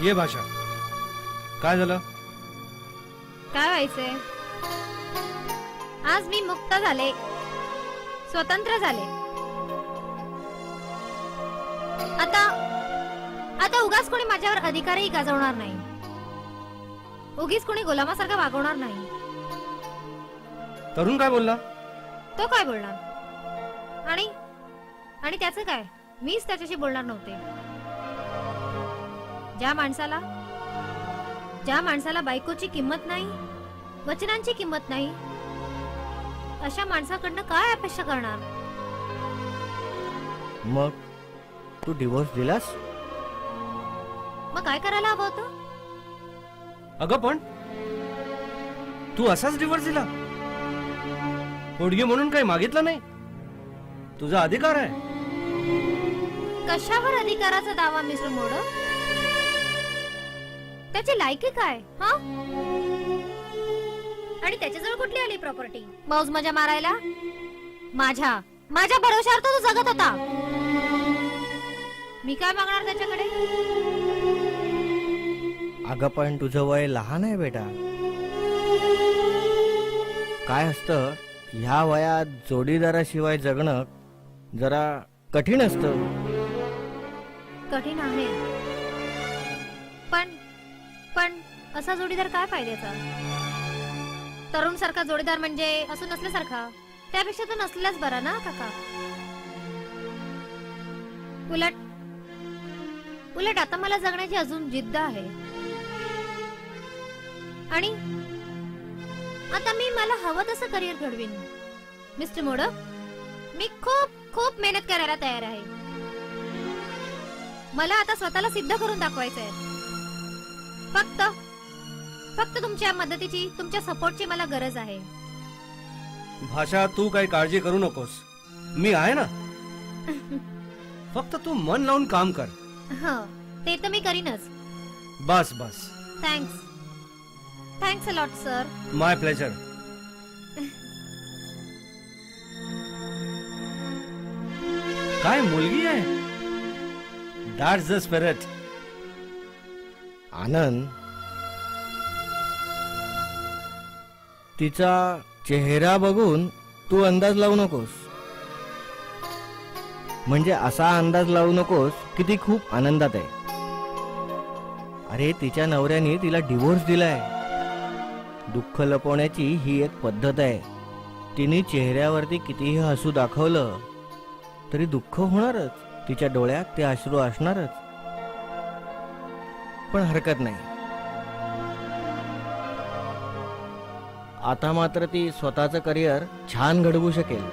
ये भाषा, काय झालं? काय व्हायचंय? आज मी मुक्त झाले, स्वतंत्र झाले. आता आता उगाच कोणी माझ्यावर अधिकारही गाजवणार नाही, उगीच कोणी गुलामासारखं वागवणार नाही. तरुण काय बोलला? तो काय बोलणार? आणि त्याचं काय? मीच त्याच्याशी बोलणार नव्हते. ज्या माणसाला बायकोची किंमत नाही, वचनांची किंमत नाही, अशा माणसाकडनं काय अपेक्षा करणार? मग तू डिवोर्स दिलास? मग काय करायला हवं होतं? अगं पण तू असाच डिवोर्स दिला? पोडगी म्हणून काही मागितलं नाही? तुझा अधिकार आहे. कशावर अधिकाराचा दावा मिस्टर मोडक? त्याची लायकी काय? हा? आणि त्याच्याजवळ कुठली आली प्रॉपर्टी मौज मजा मारायला? माझ्या भरोशावर तो जगत होता. मी काय मागणार त्याच्याकडे? अगं पण तुझं वय लहान आहे बेटा. काय असतं, ह्या वयात जोडीदाराशिवाय जगणं जरा कठीण असतं. कठीण आहे, पण असा जोडीदार काय फायद्याचा? तरुण सारखा जोडीदार म्हणजे असं नसल्यासारखा. त्यापेक्षा तो नसलेलाच बरा ना काका. उलट आता मला जगण्याची अजून जिद्द आहे. आणि आता मी मला हवं तसं करिअर घडवीन. मिस्टर मोडक, मी खूप मेहनत करायला तयार आहे. मला आता स्वतःला सिद्ध करून दाखवायचंय. फक्त तुमच्या मदतीची, तुमच्या सपोर्टची मला गरज आहे. भाषा, तू काही काळजी करू नकोस, मी आहे ना. फक्त तू मन लावून काम कर. ते तर मी करीनच. बस. Thanks a lot sir. My pleasure. काय मुलगी आहे? That's the spirit. आनंद, तिचा चेहरा बघून तू अंदाज लावू नकोस. म्हणजे असा अंदाज लावू नकोस की ती खूप आनंदात आहे. अरे, तिच्या नवऱ्याने तिला डिवोर्स दिलाय. दुःख लपवण्याची ही एक पद्धत आहे. तिने चेहऱ्यावरती कितीही हसू दाखवलं तरी दुःख होणारच. तिच्या डोळ्यात ते अश्रू असणारच. पण हरकत नाही. आता मात्र ती स्वतःचं करिअर छान घडवू शकेल.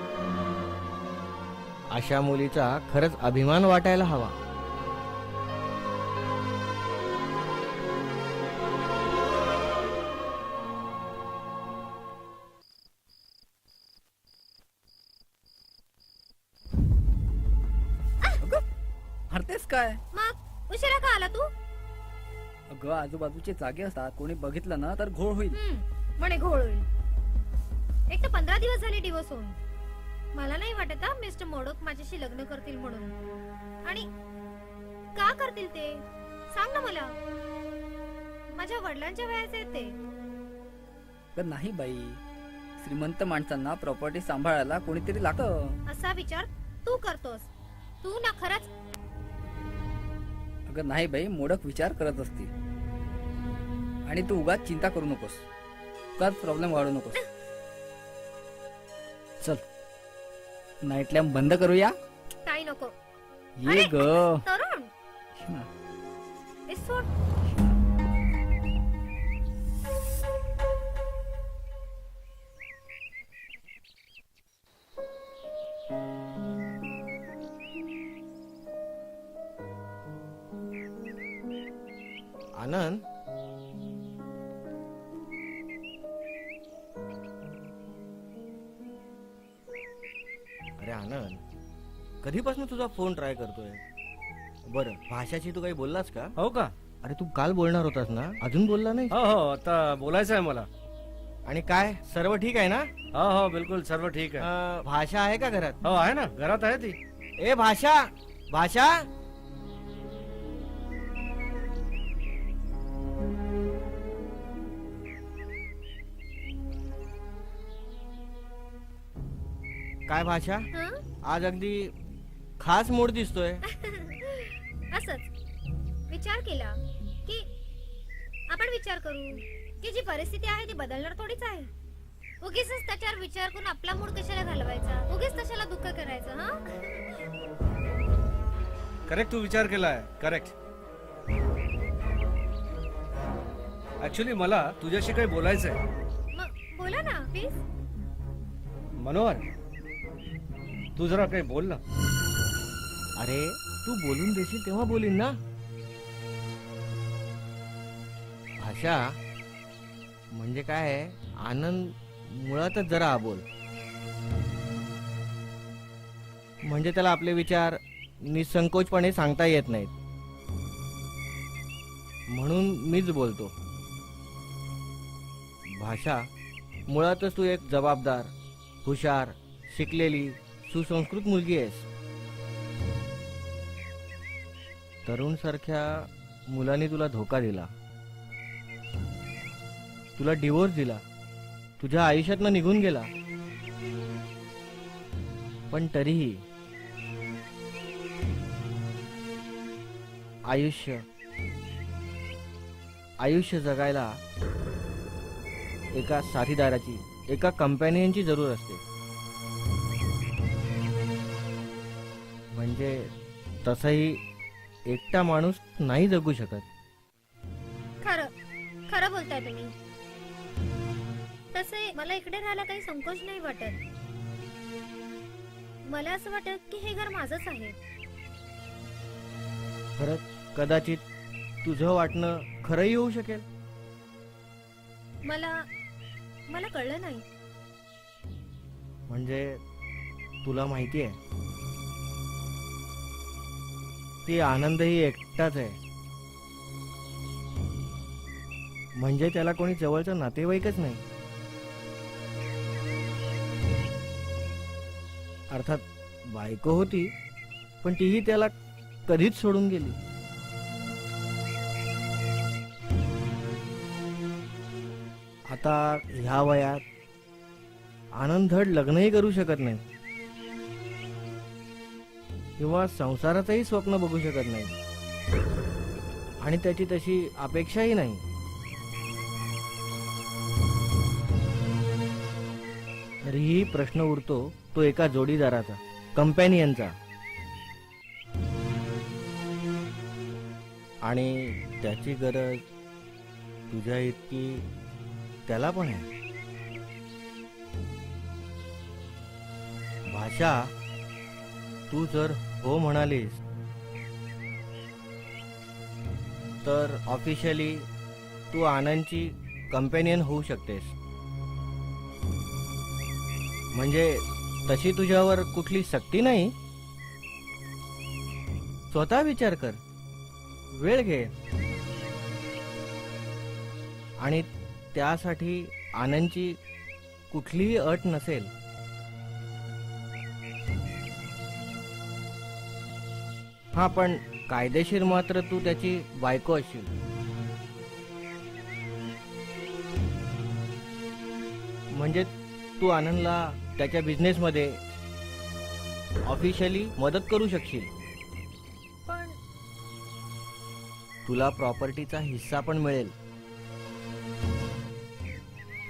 अशा मुलीचा खरंच अभिमान वाटायला हवा. हरतेस काय? मग उशिरा का आला तू? अगं, आजूबाजूचे जागे असतात, कोणी बघितलं ना तर घोळ होईल. म्हणे घोळ होईल. एक तर 15 दिवस झाले डिवोर्स होऊन. मला नाही वाटत मिस्टर मोडक माझ्याशी लग्न करतील म्हणून. आणि का करतील ते सांग ना मला. माझ्या वडिलांच्या वयाचे आहेत ते. पण नाही बाई, श्रीमंत माणसांना प्रॉपर्टी सांभाळायला कोणीतरी लागतं. असा विचार तू करतोस. तू ना खरंच. अगं नाही बाई, मोडक विचार करत असते. आणि तू उगाच चिंता करू नकोस, उगाच प्रॉब्लेम वाढू नकोस. चल, नाईट लॅम्प बंद करूया. काही नको. ये ग तरुण, हे सोड. आनंद, अरे आनंद, कधीपासून तुझा फोन ट्राय करतोय. बरं, भाषाची तू काही बोललास का? हो का? अरे, तू काल बोलणार होतास ना, अजून बोलला नाही? हो, आता बोलायचं आहे मला. आणि काय, सर्व ठीक आहे ना? हो, बिलकुल सर्व ठीक आहे. भाषा आहे का घरात? हो, आहे ना, घरात आहे ती. ए भाषा, भाषा. काय भाषा, हं? आज अगदी खास मूड दिसतोय. असंच विचार केला की आपण विचार करू की जी परिस्थिती आहे ती बदलणार थोडीच आहे. उगीच त्याच्यावर विचार करून आपला मूड कशाला घालवायचा, उगीच तशाला दुःख करायचं. हा करेक्ट, तू विचार केलाय. करेक्ट. ऍक्च्युली मला तुझ्याशी काही बोलायचंय. मग बोला ना प्लीज. मनोहर, तू जरा काही बोल ना. अरे तू बोलून देशील तेव्हा बोलीन ना. भाषा म्हणजे काय आहे, आनंद मुळातच जरा बोल. म्हणजे त्याला आपले विचार निसंकोचपणे सांगता येत नाहीत, म्हणून मीच बोलतो. भाषा मुळातच तू एक जबाबदार, हुशार, शिकलेली, सुसंस्कृत मुलगी आहेस. तरुण सारख्या मुलाने तुला धोका दिला, तुला डिवोर्स दिला, तुझ्या आयुष्यातनं निघून गेला, पण तरीही आयुष्य जगायला एका साथीदाराची, एका कंपॅनियनची जरूर असते. म्हणजे तसंही एकटा माणूस नाही जगू शकत. खरं खरं बोलताय तुम्ही. तसे मला इकडे राहायला काही संकोच नाही वाटत. मला असं वाटत की हे घर माझंच आहे. खरंच कदाचित तुझं वाटणं खरंही होऊ शकेल. मला कळलं नाही. म्हणजे तुला माहिती आहे, ती आनंदही एकटाच आहे. म्हणजे त्याला कोणी जवळचा नातेवाईकच नाही. अर्थात बायको होती, पण तीही त्याला कधीच सोडून गेली. आता ह्या वयात आनंद धड लग्नही करू शकत नाही किंवा संसाराचंही स्वप्न बघू शकत नाही, आणि त्याची तशी अपेक्षाही नाही. तरीही प्रश्न उरतो तो एका जोडीदाराचा, कंपॅनियनचा. आणि त्याची गरज तुझ्या इतकी त्याला पण आहे. भाषा, तू जर हो म्हणालीस तर ऑफिशियली तू आनंदची कंपॅनियन होऊ शकतेस. म्हणजे तशी तुझ्यावर कुठली सक्ती नाही. स्वतः विचार कर, वेळ घे, आणि त्यासाठी आनंदची कुठलीही अट नसेल. हा, पण कायदेशीर मात्र तू त्याची बायको असशील. म्हणजे तू आनंदला त्याच्या बिझनेसमध्ये ऑफिशियली मदत करू शकशील. पण तुला प्रॉपर्टीचा हिस्सा पण मिळेल.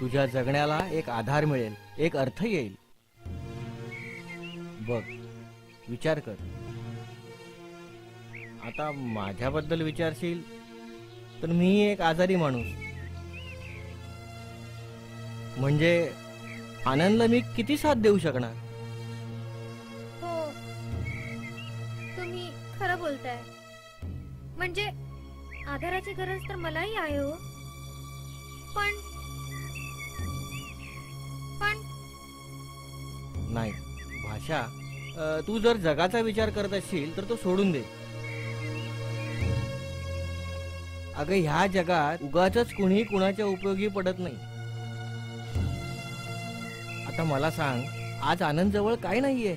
तुझ्या जगण्याला एक आधार मिळेल, एक अर्थ येईल. बघ, विचार कर. आता माझ्याबद्दल विचारशील तर मी एक आजारी माणूस. म्हणजे आनंदला मी किती साथ देऊ शकणार. हो, तुम्ही खरं बोलताय. म्हणजे आधाराची गरज तर मलाही आहे हो. पण नाही भाषा, तू जर जगाचा विचार करत असशील तर तो सोडून दे. अगं, ह्या जगात उगाचच कुणीही कुणाच्या उपयोगी पडत नाही. आता मला सांग, आज आनंद जवळ काय नाहीये.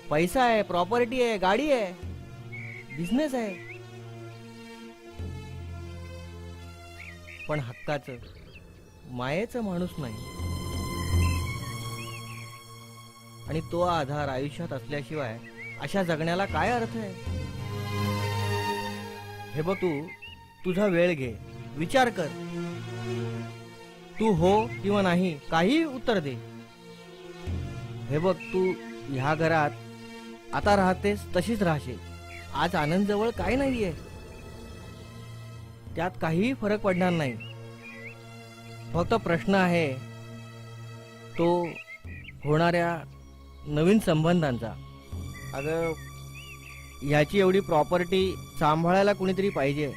पैसा आहे, प्रॉपर्टी आहे, गाडी आहे, बिझनेस आहे, पण हक्काचं, मायेचं माणूस नाही. आणि तो आधार आयुष्यात असल्याशिवाय अशा जगण्याला काय अर्थ आहे? हे बघ, तू तुझा वेळ घे, विचार कर. तू हो किंवा नाही काही उत्तर दे. हे बघ, तू ह्या घरात आता राहतेस तशीच राहशील. आज आनंद जवळ काय नाहीये, त्यात काहीही फरक पडणार नाही. फक्त प्रश्न आहे तो होणाऱ्या नवीन संबंधांचा. अगं, ह्याची एवढी प्रॉपर्टी सांभाळायला कुणीतरी पाहिजे,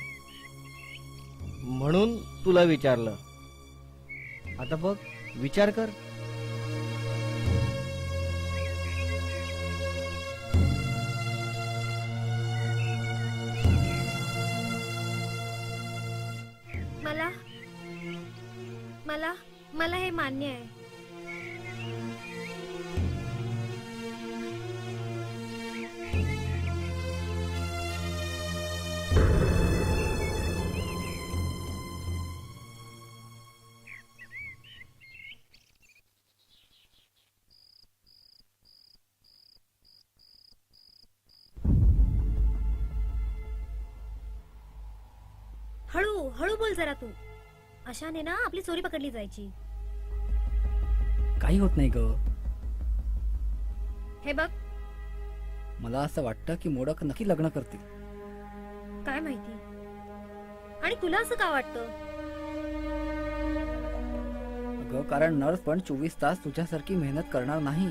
म्हणून तुला विचारलं. आता बघ, विचार कर. मला मला मला हे मान्य आहे. हळू हळू बोल जरा तू. अशाने ना आपली चोरी पकडली जायची. काही होत नाही ग. हे बघ, मला असं वाटतं की मोडक नक्की लग्न करतील. काय माहिती, आणि तुला असं का वाटतं? अगं, कारण नर्स पण 24 तास तुझ्यासारखी मेहनत करणार नाही.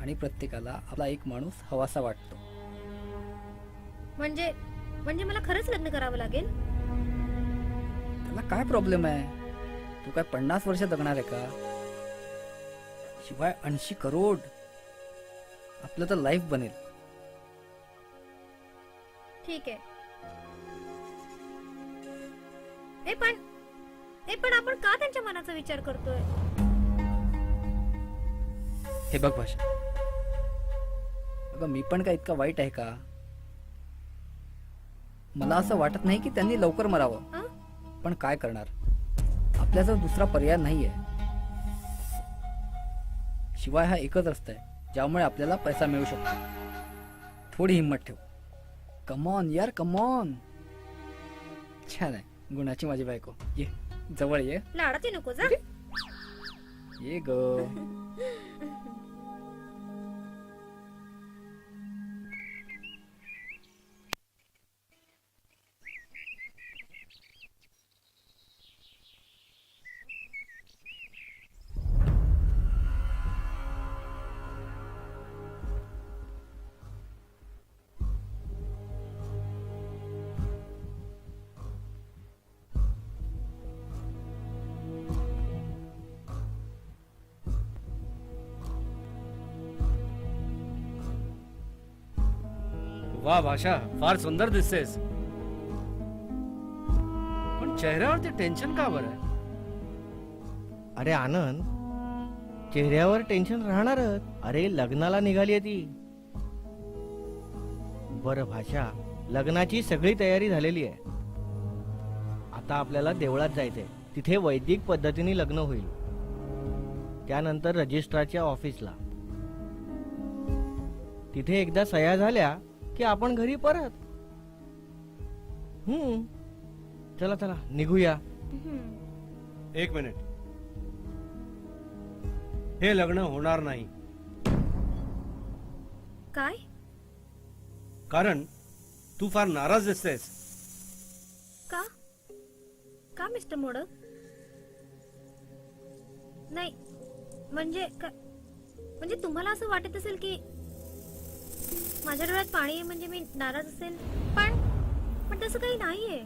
आणि प्रत्येकाला आपला एक माणूस हवासा वाटतो. म्हणजे म्हणजे मला खरंच लग्न करावं लागेल? त्याला काय प्रॉब्लेम आहे? तू काय 50 वर्ष जगणार आहे का? शिवाय 80 करोड. आपलं तर लाईफ बनेल. ठीक आहे. पण आपण का त्यांच्या मनाचा विचार करतोय? हे बघ भाषा, अगं मी पण काय इतका वाईट आहे का? मला असं वाटत नाही की त्यांनी लवकर मरावं, हं? पण काय करणार, आपल्याजवळ दुसरा पर्याय नाहीये. शिवाय हा एकच रस्ता आहे ज्यामुळे आपल्याला पैसा मिळू शकतो. थोडी हिंमत ठेव. कमॉन यार, कमॉन. छान आहे, गुणाची माझी बायको. ये जवळ ये. लाडाची नको जा. ये ग. वा भाषा, फार सुंदर दिसतेस. पण चेहऱ्यावरती टेन्शन का बरं आहे? अरे आनंद, चेहऱ्यावर टेन्शन राहणारच. अरे लग्नाला निघाली ती. बरं भाषा, लग्नाची सगळी तयारी झालेली आहे. आता आपल्याला देवळात जायचंय. तिथे वैदिक पद्धतीने लग्न होईल. त्यानंतर रजिस्ट्रारच्या ऑफिसला. तिथे एकदा सह्या झाल्या की आपण घरी परत. चला चला निघूया. एक मिनिट, हे लग्न होणार नाही. काय? कारण तू फार नाराज दिसतेस. का का मिस्टर मोडक? नाही म्हणजे तुम्हाला असं वाटत असेल की माझ्या डोळ्यात पाणी आहे म्हणजे मी नाराज असेल, पण तसं काही नाहीये.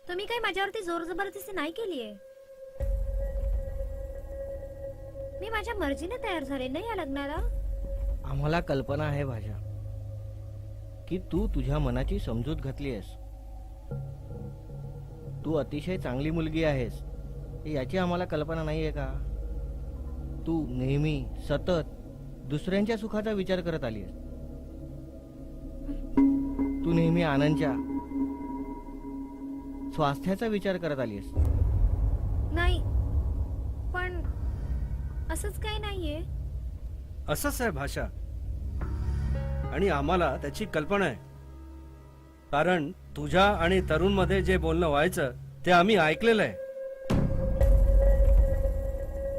तुम्ही काही माझ्यावरती जोर जबरदस्ती नाही केलीये. मी माझ्या मर्जीने तयार झाले ना या लग्नाला. आम्हाला कल्पना आहे भाषा की तू तुझ्या मनाची समजूत घातली आहेस. तू अतिशय चांगली मुलगी आहेस याची आम्हाला कल्पना नाहीये का? तू नेहमी सतत दुसऱ्यांच्या सुखाचा विचार करत आली आहेस. तू नेहमी आनंदच्या स्वास्थ्याचा विचार करत आली आहेस. नाही असंच काही नाहीये. असंच आहे भाषा, आणि आम्हाला त्याची कल्पना आहे. कारण तुझ्या आणि तरुण मध्ये जे बोलणं व्हायचं ते आम्ही ऐकलेलं आहे.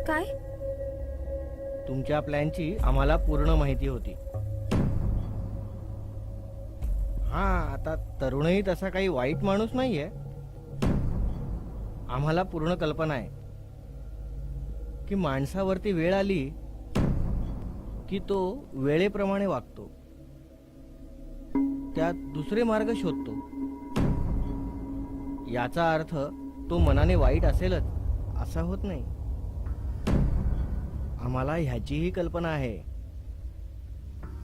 काय? तुमच्या प्लॅनची आम्हाला पूर्ण माहिती होती. हा, आता तरुणही तसा काही वाईट माणूस नाहीये. आम्हाला पूर्ण कल्पना आहे की माणसावरती वेळ आली की तो वेळेप्रमाणे वागतो, त्यात दुसरे मार्ग शोधतो. याचा अर्थ तो मनाने वाईट असेलच असा होत नाही. आम्हाला ह्याचीही कल्पना आहे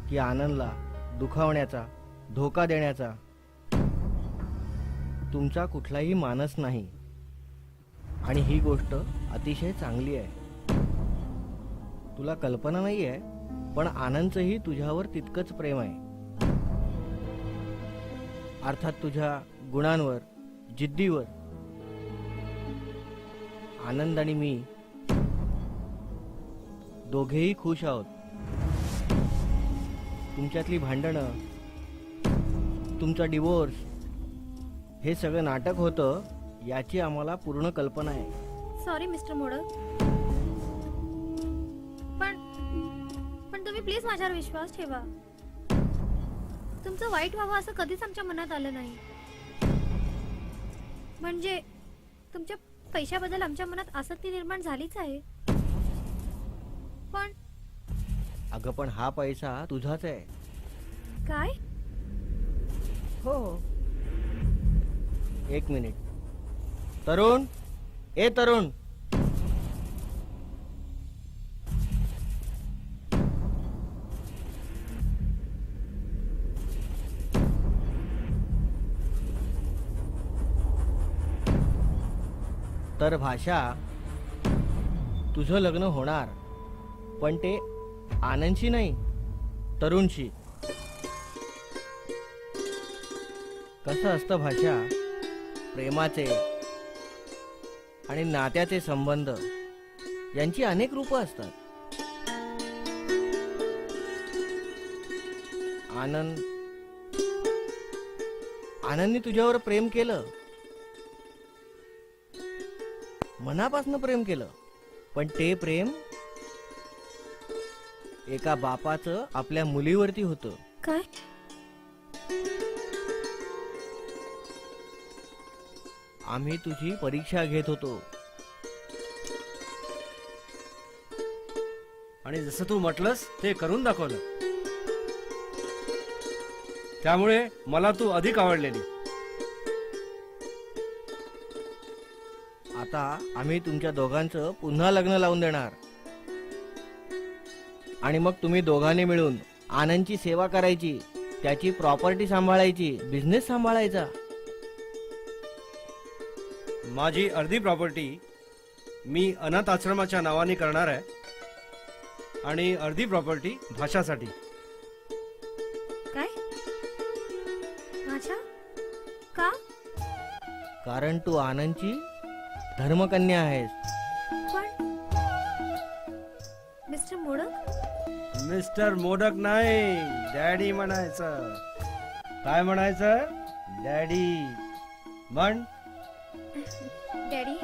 की आनंदला दुखावण्याचा, धोका देण्याचा तुमचा कुठलाही मानस नाही, आणि ही गोष्ट अतिशय चांगली आहे. तुला कल्पना नाही आहे, पण आनंदचंही तुझ्यावर तितकंच प्रेम आहे. अर्थात तुझ्या गुणांवर, जिद्दीवर. आनंद आणि मी दोघेही खुश आहोत. तुमच्यातली भांडणं, तुमचा डिवोर्स, हे सगळं नाटक होतं याची आम्हाला पूर्ण कल्पना आहे. सॉरी मिस्टर मोडक, पण तुम्ही प्लीज माझ्यावर विश्वास ठेवा. तुमचं वाईट व्हावं असं कधीच आमच्या मनात आलं नाही. म्हणजे तुमच्या पैशाबद्दल आमच्या मनात आसक्ती निर्माण झालीच आहे. पण अगं, पण हा पैसा तुझाच आहे. काय? हो. एक मिनिट. तरुण, ए तरुण, तर भाषा, तुझं लग्न होणार, पण ते आनंदशी नाही, तरुणशी. कसं असतं भाषा, प्रेमाचे आणि नात्याचे संबंध यांची अनेक रूपं असतात. आनंदने तुझ्यावर प्रेम केलं, मनापासून प्रेम केलं, पण ते प्रेम एका बापाचं आपल्या मुलीवरती होतं. काय? आम्ही तुझी परीक्षा घेत होतो, आणि जसं तू म्हटलंस ते करून दाखवलं. त्यामुळे मला तू अधिक आवडलेली. आता आम्ही तुमच्या दोघांचं पुन्हा लग्न लावून देणार, आणि मग तुम्ही दोघांनी मिळून आनंदची सेवा करायची, त्याची प्रॉपर्टी सांभाळायची, बिझनेस सांभाळायचा. माझी अर्धी प्रॉपर्टी मी अनाथ आश्रमाच्या नावाने करणार आहे, आणि अर्धी प्रॉपर्टी भाषासाठी. काय? माझ्या? का? कारण तू आनंदची धर्मकन्या आहेस. पण मिस्टर मोडक? मिस्टर मोडक नाही, डॅडी म्हणायचं. काय म्हणायचं? डॅडी म्हण. डॅडी,